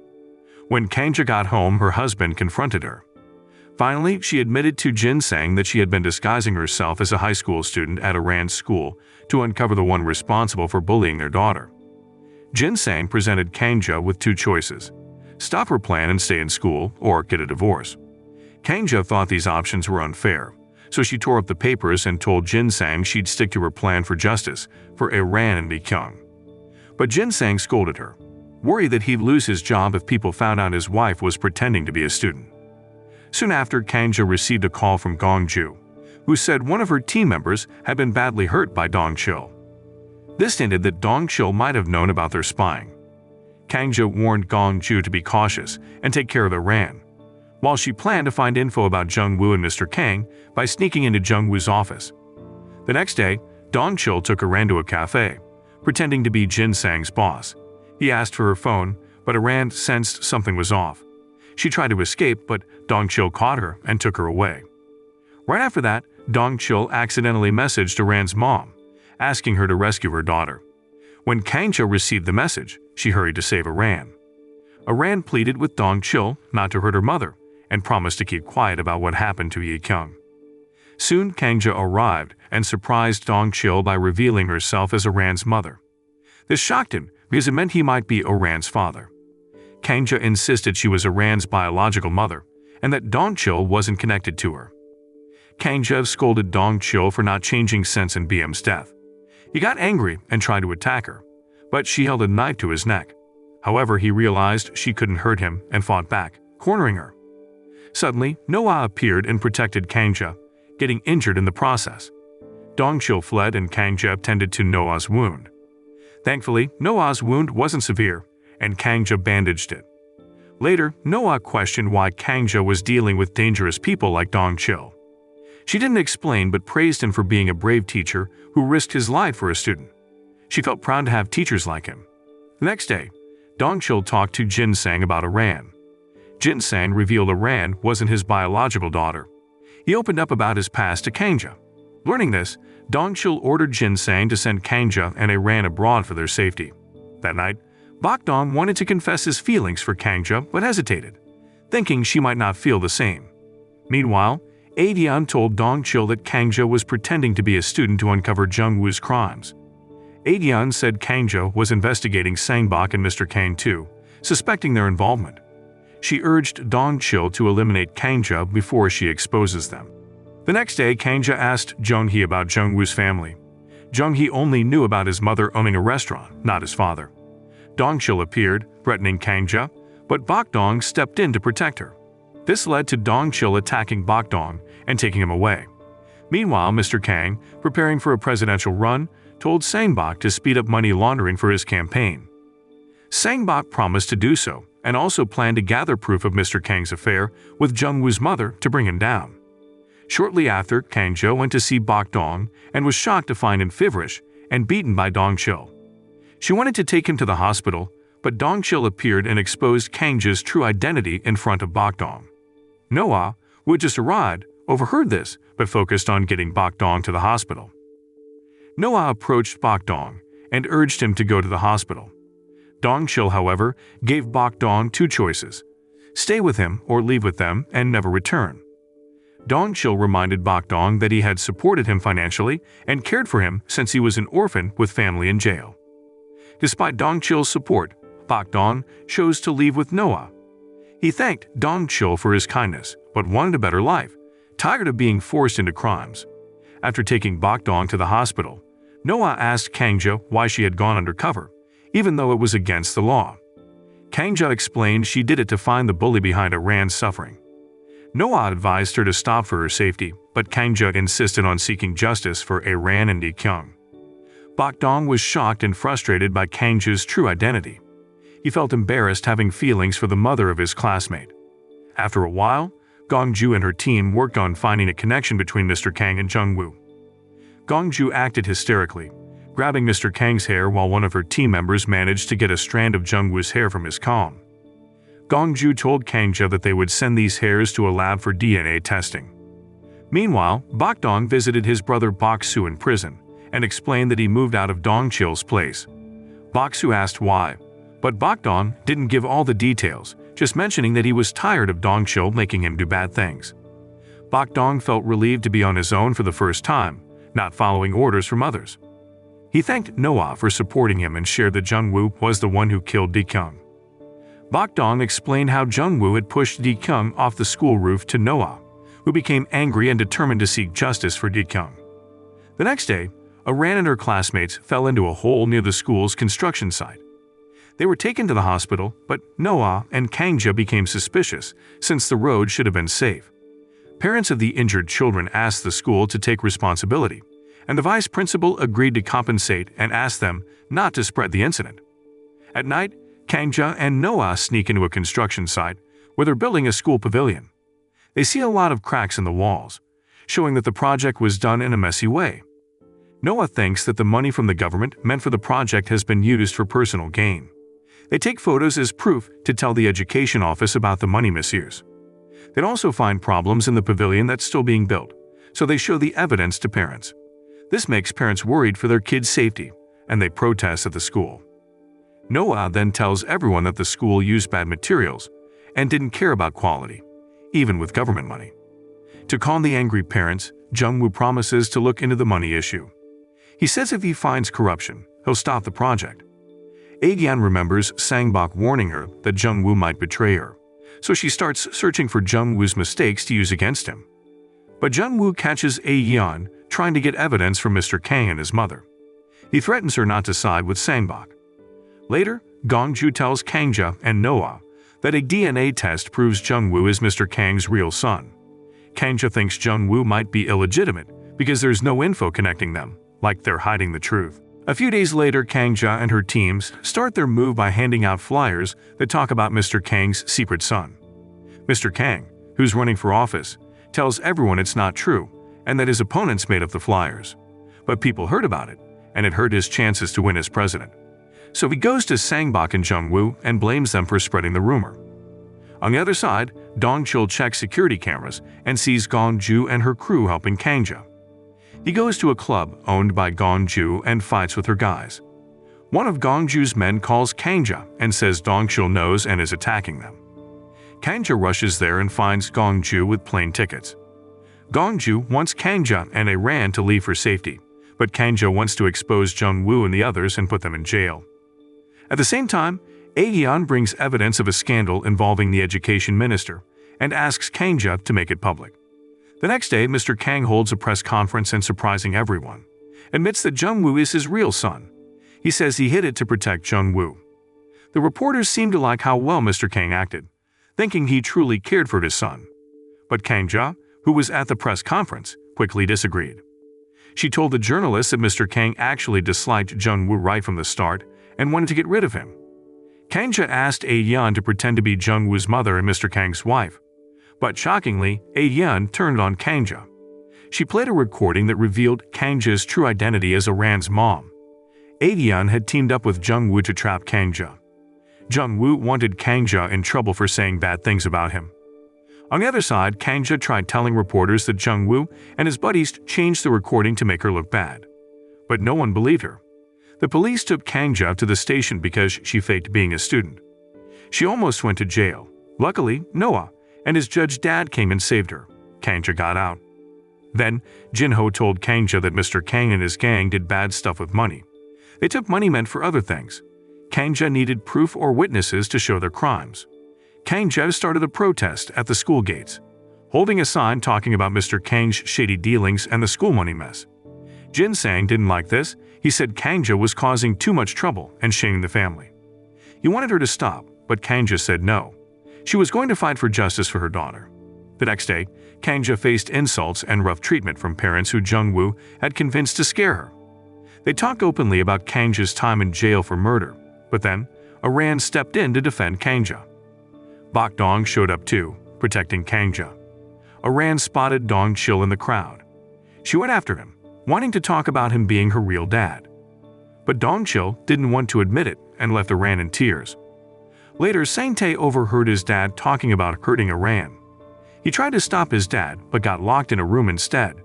When Kangja got home, her husband confronted her. Finally, she admitted to Jin Sang that she had been disguising herself as a high school student at Iran's school to uncover the one responsible for bullying their daughter. Jin Sang presented Kangja with two choices: stop her plan and stay in school, or get a divorce. Kangja thought these options were unfair, so she tore up the papers and told Jin Sang she'd stick to her plan for justice for Iran and Yi Kyung. But Jin Sang scolded her, worried that he'd lose his job if people found out his wife was pretending to be a student. Soon after, Kangja received a call from Gongju, who said one of her team members had been badly hurt by Dong Chil. This hinted that Dong Chil might have known about their spying. Kangja warned Gongju to be cautious and take care of Iran, while she planned to find info about Jung Woo and Mr. Kang by sneaking into Jung Woo's office. The next day, Dong Chil took Iran to a cafe, pretending to be Jin Sang's boss. He asked for her phone, but Iran sensed something was off. She tried to escape, but Dong Chil caught her and took her away. Right after that, Dong Chil accidentally messaged Iran's mom, asking her to rescue her daughter. When Kangja received the message, she hurried to save Iran. Iran pleaded with Dong Chil not to hurt her mother and promised to keep quiet about what happened to Yi Kyung. Soon, Kangja arrived and surprised Dong Chil by revealing herself as Iran's mother. This shocked him because it meant he might be Iran's father. Kangja insisted she was Iran's biological mother and that Dong Chil wasn't connected to her. Kangja scolded Dong Chil for not changing since in BM's death. He got angry and tried to attack her, but she held a knife to his neck. However, he realized she couldn't hurt him and fought back, cornering her. Suddenly, Noah appeared and protected Kangja, getting injured in the process. Dong Chil fled and Kangja tended to Noah's wound. Thankfully, Noah's wound wasn't severe, and Kangja bandaged it. Later, Noah questioned why Kangja was dealing with dangerous people like Dong Chil. She didn't explain but praised him for being a brave teacher who risked his life for a student. She felt proud to have teachers like him. The next day, Dong Chil talked to Jin Sang about Iran. Jin Sang revealed Iran wasn't his biological daughter. He opened up about his past to Kangja. Learning this, Dong Chil ordered Jin Sang to send Kangja and Iran abroad for their safety. That night, Bok Dong wanted to confess his feelings for Kangja but hesitated, thinking she might not feel the same. Meanwhile, Aedion told Dong Chil that Kangja was pretending to be a student to uncover Jung Woo's crimes. Aedion said Kangja was investigating Sangbok and Mr. Kang too, suspecting their involvement. She urged Dong Chil to eliminate Kangja before she exposes them. The next day, Kangja asked Jung-hee about Jung Woo's family. Jung-hee only knew about his mother owning a restaurant, not his father. Dong Chil appeared, threatening Kangja, but Bok Dong stepped in to protect her. This led to Dong Chil attacking Bok Dong and taking him away. Meanwhile, Mr. Kang, preparing for a presidential run, told Sang-bok to speed up money laundering for his campaign. Sang-bok promised to do so and also planned to gather proof of Mr. Kang's affair with Jung-woo's mother to bring him down. Shortly after, Kang-jo went to see Bok Dong and was shocked to find him feverish and beaten by Dong Chil. She wanted to take him to the hospital, but Dong Chil appeared and exposed Kang-jo's true identity in front of Bok Dong. Noah, who had just arrived, overheard this but focused on getting Bok Dong to the hospital. Noah approached Bok Dong and urged him to go to the hospital. Dong Chil, however, gave Bok Dong two choices: stay with him or leave with them and never return. Dong Chil reminded Bok Dong that he had supported him financially and cared for him since he was an orphan with family in jail. Despite Dong Chil's support, Bok Dong chose to leave with Noah. He thanked Dong Chil for his kindness, but wanted a better life, tired of being forced into crimes. After taking Bok Dong to the hospital, Noah asked Kang-jo why she had gone undercover, even though it was against the law. Kang-jo explained she did it to find the bully behind Ran's suffering. Noah advised her to stop for her safety, but Kang-jo insisted on seeking justice for Ran and Lee-kyung. Bok Dong was shocked and frustrated by Kang-jo's true identity. He felt embarrassed having feelings for the mother of his classmate. After a while, Gong-ju and her team worked on finding a connection between Mr. Kang and Jung-woo. Gong-ju acted hysterically, grabbing Mr. Kang's hair while one of her team members managed to get a strand of Jung-woo's hair from his comb. Gong-ju told Kang-jo that they would send these hairs to a lab for DNA testing. Meanwhile, Bok Dong visited his brother Bok-soo in prison and explained that he moved out of Dong Chil's place. Bok-soo asked why, but Bok Dong didn't give all the details, just mentioning that he was tired of Dong Chil making him do bad things. Bok Dong felt relieved to be on his own for the first time, not following orders from others. He thanked Noah for supporting him and shared that Jung-woo was the one who killed Lee-kyung. Bok Dong explained how Jung-woo had pushed Lee-kyung off the school roof to Noah, who became angry and determined to seek justice for Lee-kyung. The next day, Ran and her classmates fell into a hole near the school's construction site. They were taken to the hospital, but Noah and Kang-jo became suspicious since the road should have been safe. Parents of the injured children asked the school to take responsibility, and the vice principal agreed to compensate and asked them not to spread the incident. At night, Kang-jo and Noah sneak into a construction site where they're building a school pavilion. They see a lot of cracks in the walls, showing that the project was done in a messy way. Noah thinks that the money from the government meant for the project has been used for personal gain. They take photos as proof to tell the education office about the money misuse. They'd also find problems in the pavilion that's still being built, so they show the evidence to parents. This makes parents worried for their kids' safety, and they protest at the school. Noah then tells everyone that the school used bad materials and didn't care about quality, even with government money. To calm the angry parents, Jung-woo promises to look into the money issue. He says if he finds corruption, he'll stop the project. Aegyeon remembers Sang-bok warning her that Jung-woo might betray her, so she starts searching for Jung-woo's mistakes to use against him. But Jung-woo catches Aegyeon trying to get evidence from Mr. Kang and his mother. He threatens her not to side with Sang-bok. Later, Gong-ju tells Kang-jo and Noah that a DNA test proves Jung-woo is Mr. Kang's real son. Kang-jo thinks Jung-woo might be illegitimate because there's no info connecting them, like they're hiding the truth. A few days later, Kang-jo and her teams start their move by handing out flyers that talk about Mr. Kang's secret son. Mr. Kang, who's running for office, tells everyone it's not true and that his opponents made up the flyers. But people heard about it, and it hurt his chances to win as president. So he goes to Sang-bok and Jung-woo and blames them for spreading the rumor. On the other side, Dong Chil checks security cameras and sees Gong-ju and her crew helping Kang-jo. He goes to a club owned by Gong-ju and fights with her guys. One of Gong-ju's men calls Kang-jo and says Dong Chil knows and is attacking them. Kang-jo rushes there and finds Gong-ju with plane tickets. Gong-ju wants Kang-jo and Ran to leave for safety, but Kang-jo wants to expose Jung-woo and the others and put them in jail. At the same time, Aegyeon brings evidence of a scandal involving the education minister and asks Kang-jo to make it public. The next day, Mr. Kang holds a press conference and, surprising everyone, admits that Jung-woo is his real son. He says he hid it to protect Jung-woo. The reporters seem to like how well Mr. Kang acted. thinking he truly cared for his son. But Kang, who was at the press conference, quickly disagreed. She told the journalist that Mr. Kang actually disliked Jung-woo right from the start and wanted to get rid of him. Kang asked A-yeon to pretend to be Jung-woo's mother and Mr. Kang's wife. But shockingly, A-yeon turned on Kang. She played a recording that revealed Kang's true identity as Aran's mom. A-yeon had teamed up with Jung-woo to trap Kang. Jung-woo wanted Kang in trouble for saying bad things about him. On the other side, Kang tried telling reporters that Jung-woo and his buddies changed the recording to make her look bad. But no one believed her. The police took Kang to the station because she faked being a student. She almost went to jail. Luckily, Noah and his judge dad came and saved her. Kang got out. Then, Jin-ho told Kang that Mr. Kang and his gang did bad stuff with money. They took money meant for other things. Kang needed proof or witnesses to show their crimes. Kang started a protest at the school gates, holding a sign talking about Mr. Kang's shady dealings and the school money mess. Jin Sang didn't like this. He said Kang was causing too much trouble and shaming the family. He wanted her to stop, but Kang said no. She was going to fight for justice for her daughter. The next day, Kang faced insults and rough treatment from parents who Jung-woo had convinced to scare her. They talked openly about Kang's time in jail for murder, but then Aran stepped in to defend Kang. Bok Dong showed up too, protecting Kang. Aran spotted Dong Chil in the crowd. She went after him, wanting to talk about him being her real dad. But Dong Chil didn't want to admit it and left Aran in tears. Later, Sang-tae overheard his dad talking about hurting Aran. He tried to stop his dad, but got locked in a room instead.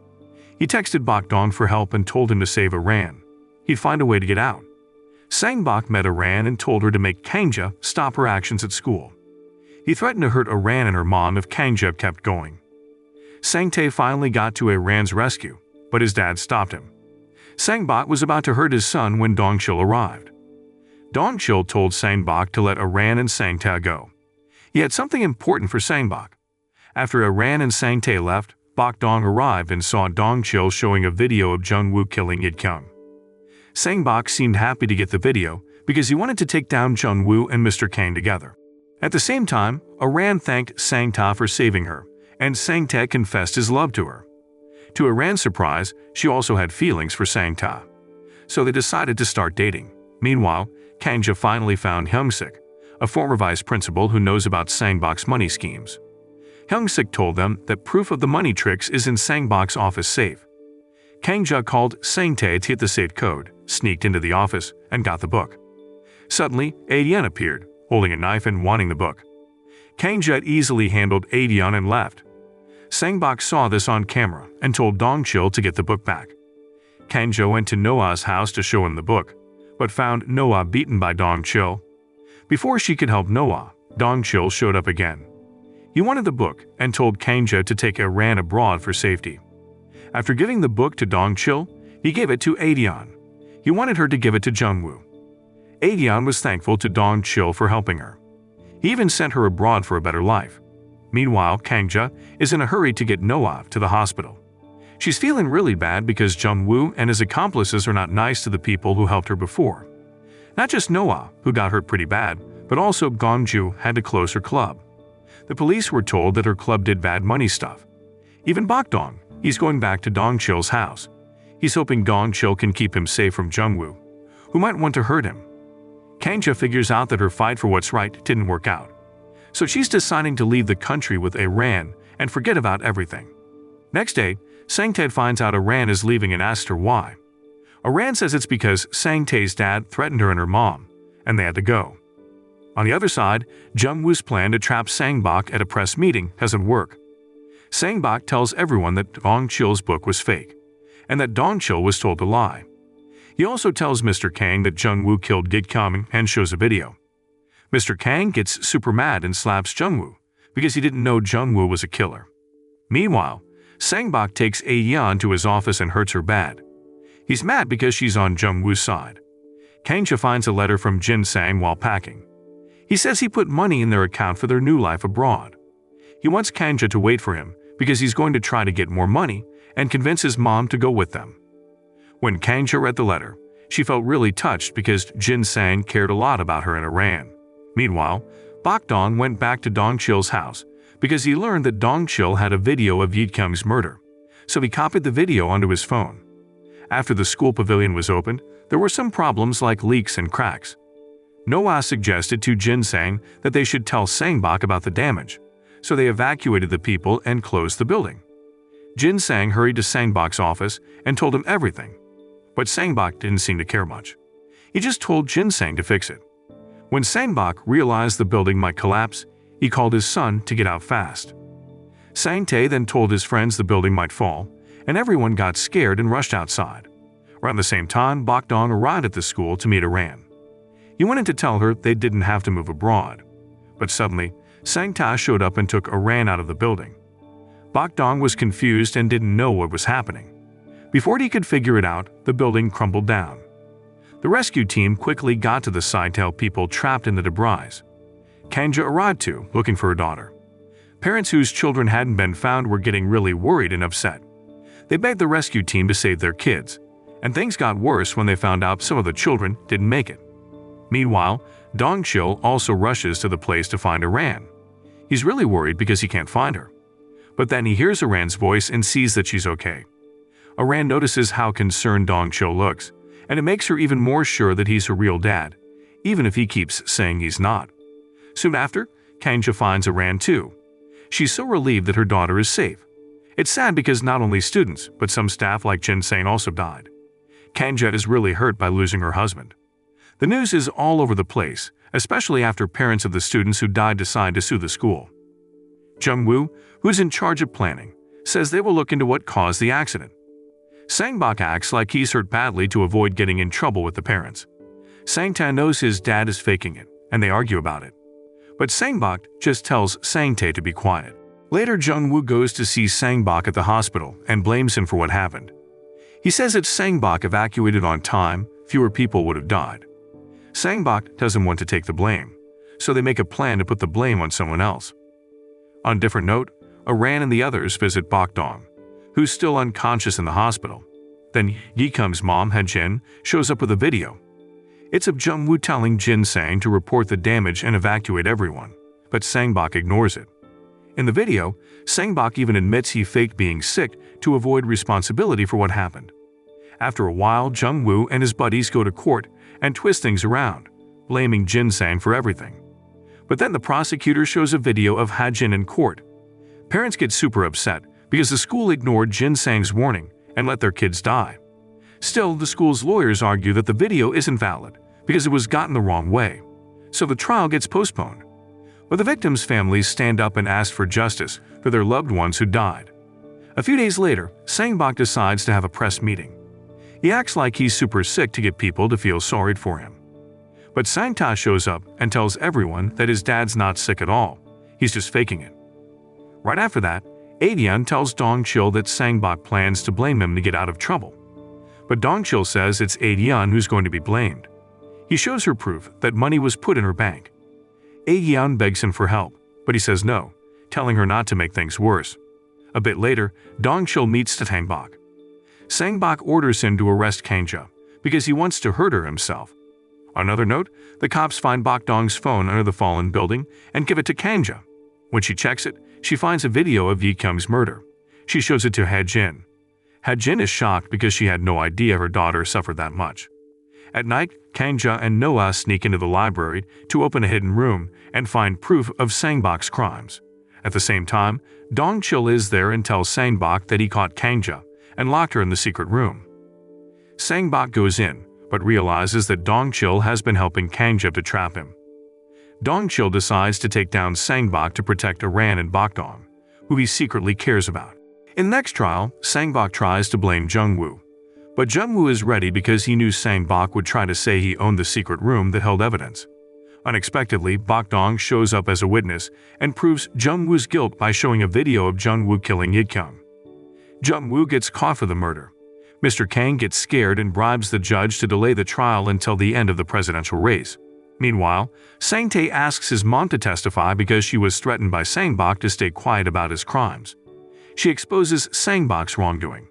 He texted Bok Dong for help and told him to save Aran. He'd find a way to get out. Sang-bok met Aran and told her to make Kang stop her actions at school. He threatened to hurt Aran and her mom if Kang kept going. Sang-tae finally got to Aran's rescue, but his dad stopped him. Sang-bok was about to hurt his son when Dong Chil arrived. Dong Chil told Sang-bok to let Aran and Sang-tae go. He had something important for Sang-bok. After Aran and Sang-tae left, Bok Dong arrived and saw Dong Chil showing a video of Jung-woo killing Id-kyung. Sang-bok seemed happy to get the video because he wanted to take down Jung-woo and Mr. Kang together. At the same time, Aran thanked Sang-tae for saving her, and Sang-tae confessed his love to her. To Aran's surprise, she also had feelings for Sang-tae. So they decided to start dating. Meanwhile, Kang finally found Hyung-sik, a former vice principal who knows about Sang-bok's money schemes. Hyung-sik told them that proof of the money tricks is in Sang-bok's office safe. Kang called Sang-tae to get the safe code, sneaked into the office, and got the book. Suddenly, A-yeon appeared, holding a knife and wanting the book. Kang easily handled A-yeon and left. Sang-bok saw this on camera and told Dong Chil to get the book back. Kang went to Noah's house to show him the book, but found Noah beaten by Dong Chil. Before she could help Noah, Dong Chil showed up again. He wanted the book and told Kang to take Aran abroad for safety. After giving the book to Dong Chil, he gave it to A-yeon. He wanted her to give it to Jung-woo. A-yeon was thankful to Dong Chil for helping her. He even sent her abroad for a better life. Meanwhile, Kang is in a hurry to get Noah to the hospital. She's feeling really bad because Jung-woo and his accomplices are not nice to the people who helped her before. Not just Noah, who got hurt pretty bad, but also Gongju had to close her club. The police were told that her club did bad money stuff. Even Bok Dong, he's going back to Dong Chil's house. He's hoping Dong Chil can keep him safe from Jung-woo, who might want to hurt him. Kang figures out that her fight for what's right didn't work out. So she's deciding to leave the country with Aran and forget about everything. Next day, Sang-tae finds out Aran is leaving and asks her why. Aran says it's because Sang-tae's dad threatened her and her mom, and they had to go. On the other side, Jung-woo's plan to trap Sang-bok at a press meeting doesn't work. Sang-bok tells everyone that Dong Chil's book was fake, and that Dong Chil was told to lie. He also tells Mr. Kang that Jung-woo killed Id-kyung and shows a video. Mr. Kang gets super mad and slaps Jung-woo because he didn't know Jung-woo was a killer. Meanwhile, Sang-bok takes A-yeon to his office and hurts her bad. He's mad because she's on Jung-woo's side. Kang finds a letter from Jin Sang while packing. He says he put money in their account for their new life abroad. He wants Kang to wait for him because he's going to try to get more money and convince his mom to go with them. When Kang read the letter, she felt really touched because Jin Sang cared a lot about her and Aran. Meanwhile, Bok-dong went back to Dong-chil's house because he learned that Dong-chil had a video of Yi-kyung's murder, so he copied the video onto his phone. After the school pavilion was opened, there were some problems like leaks and cracks. Noah suggested to Jin-sang that they should tell Sang-bok about the damage, so they evacuated the people and closed the building. Jin-sang hurried to Sang-bok's office and told him everything, but Sang-bok didn't seem to care much. He just told Jin-sang to fix it. When Sang-bok realized the building might collapse, he called his son to get out fast. Sang-tae then told his friends the building might fall, and everyone got scared and rushed outside. Around the same time, Bok-dong arrived at the school to meet Aran. He wanted to tell her they didn't have to move abroad. But suddenly, Sang-tae showed up and took Aran out of the building. Bok-dong was confused and didn't know what was happening. Before he could figure it out, the building crumbled down. The rescue team quickly got to the site to help people trapped in the debris. Kanja arrived too, looking for her daughter. Parents whose children hadn't been found were getting really worried and upset. They begged the rescue team to save their kids, and things got worse when they found out some of the children didn't make it. Meanwhile, Dong-chil also rushes to the place to find Aran. He's really worried because he can't find her. But then he hears Aran's voice and sees that she's okay. Aran notices how concerned Dong-chil looks, and it makes her even more sure that he's her real dad, even if he keeps saying he's not. Soon after, Kanja finds Aran too. She's so relieved that her daughter is safe. It's sad because not only students, but some staff like Jin-sang also died. Kanja is really hurt by losing her husband. The news is all over the place, especially after parents of the students who died decide to sue the school. Jung-woo, who's in charge of planning, says they will look into what caused the accident. Sang-bok acts like he's hurt badly to avoid getting in trouble with the parents. Sang-tae knows his dad is faking it, and they argue about it. But Sang-bok just tells Sang-tae to be quiet. Later, Jung-woo goes to see Sang-bok at the hospital and blames him for what happened. He says if Sang-bok evacuated on time, fewer people would have died. Sang-bok doesn't want to take the blame, so they make a plan to put the blame on someone else. On a different note, Aran and the others visit Bok-dong, who's still unconscious in the hospital. Then Yi-kyung's mom, Ha-jin, shows up with a video. It's of Jung-woo telling Jin-sang to report the damage and evacuate everyone, but Sang-bok ignores it. In the video, Sang-bok even admits he faked being sick to avoid responsibility for what happened. After a while, Jung-woo and his buddies go to court and twist things around, blaming Jin-sang for everything. But then the prosecutor shows a video of Ha-jin in court. Parents get super upset because the school ignored Jin-sang's warning and let their kids die. Still, the school's lawyers argue that the video isn't valid because it was gotten the wrong way, so the trial gets postponed. But the victims' families stand up and ask for justice for their loved ones who died. A few days later, Sang-bok decides to have a press meeting. He acts like he's super sick to get people to feel sorry for him. But Sang-tae shows up and tells everyone that his dad's not sick at all, he's just faking it. Right after that, Aedeon tells Dong-chil that Sang-bok plans to blame him to get out of trouble. But Dong-chil says it's Aedeon who's going to be blamed. He shows her proof that money was put in her bank. Aedeon begs him for help, but he says no, telling her not to make things worse. A bit later, Dong-chil meets Sang-bok. Sang-bok orders him to arrest Kanja because he wants to hurt her himself. On another note, the cops find Bok-dong's phone under the fallen building and give it to Kanja. When she checks it, she finds a video of Yi-kyung's murder. She shows it to Ha-jin. Ha-jin is shocked because she had no idea her daughter suffered that much. At night, Kanja and Noah sneak into the library to open a hidden room and find proof of Sang-bok's crimes. At the same time, Dong-chil is there and tells Sang-bok that he caught Kanja and locked her in the secret room. Sang-bok goes in, but realizes that Dong-chil has been helping Kanja to trap him. Dong-chil decides to take down Sang-bok to protect Aran and Bok-dong, who he secretly cares about. In the next trial, Sang-bok tries to blame Jung-woo. But Jung-woo is ready because he knew Sang-bok would try to say he owned the secret room that held evidence. Unexpectedly, Bok-dong shows up as a witness and proves Jung-woo's guilt by showing a video of Jung-woo killing Yi-kyung. Jung-woo gets caught for the murder. Mr. Kang gets scared and bribes the judge to delay the trial until the end of the presidential race. Meanwhile, Sang-tae asks his mom to testify because she was threatened by Sang-bok to stay quiet about his crimes. She exposes Sang-bok's wrongdoing.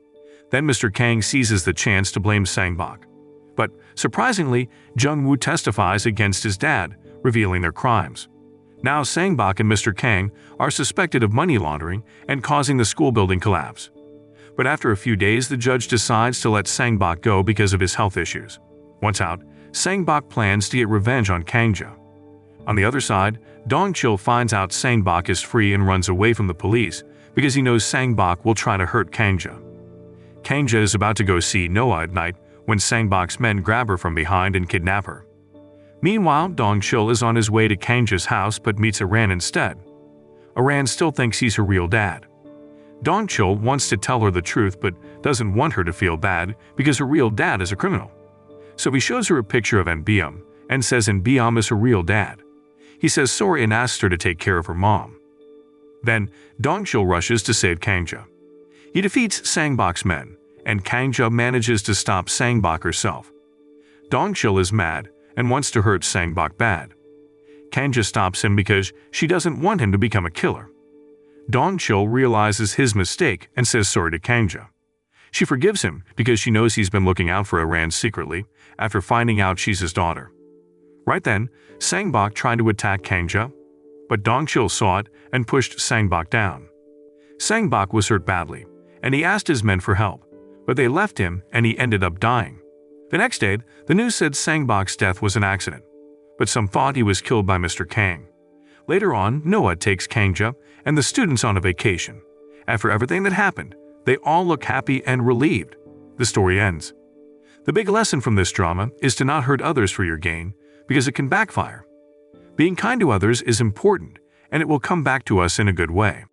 Then Mr. Kang seizes the chance to blame Sang-bok. But, surprisingly, Jung-woo testifies against his dad, revealing their crimes. Now Sang-bok and Mr. Kang are suspected of money laundering and causing the school building collapse. But after a few days, the judge decides to let Sang-bok go because of his health issues. Once out, Sang-bok plans to get revenge on Kangja. On the other side, Dong-chil finds out Sang-bok is free and runs away from the police because he knows Sang-bok will try to hurt Kangja. Kangja is about to go see Noah at night when Sang-bok's men grab her from behind and kidnap her. Meanwhile, Dong-chil is on his way to Kangja's house but meets Aran instead. Aran still thinks he's her real dad. Dong-chil wants to tell her the truth but doesn't want her to feel bad because her real dad is a criminal. So he shows her a picture of An-beom and says An-beom is her real dad. He says sorry and asks her to take care of her mom. Then, Dong-chil rushes to save Kangja. He defeats Sang-bok's men, and Kangja manages to stop Sang-bok herself. Dong-chil is mad and wants to hurt Sang-bok bad. Kangja stops him because she doesn't want him to become a killer. Dong-chil realizes his mistake and says sorry to Kangja. She forgives him because she knows he's been looking out for Aran secretly after finding out she's his daughter. Right then, Sang-bok tried to attack Kangja, but Dong-chil saw it and pushed Sang-bok down. Sang-bok was hurt badly, and he asked his men for help, but they left him and he ended up dying. The next day, the news said Sang-bok's death was an accident, but some thought he was killed by Mr. Kang. Later on, Noah takes Kangja and the students on a vacation. After everything that happened, they all look happy and relieved. The story ends. The big lesson from this drama is to not hurt others for your gain, because it can backfire. Being kind to others is important, and it will come back to us in a good way.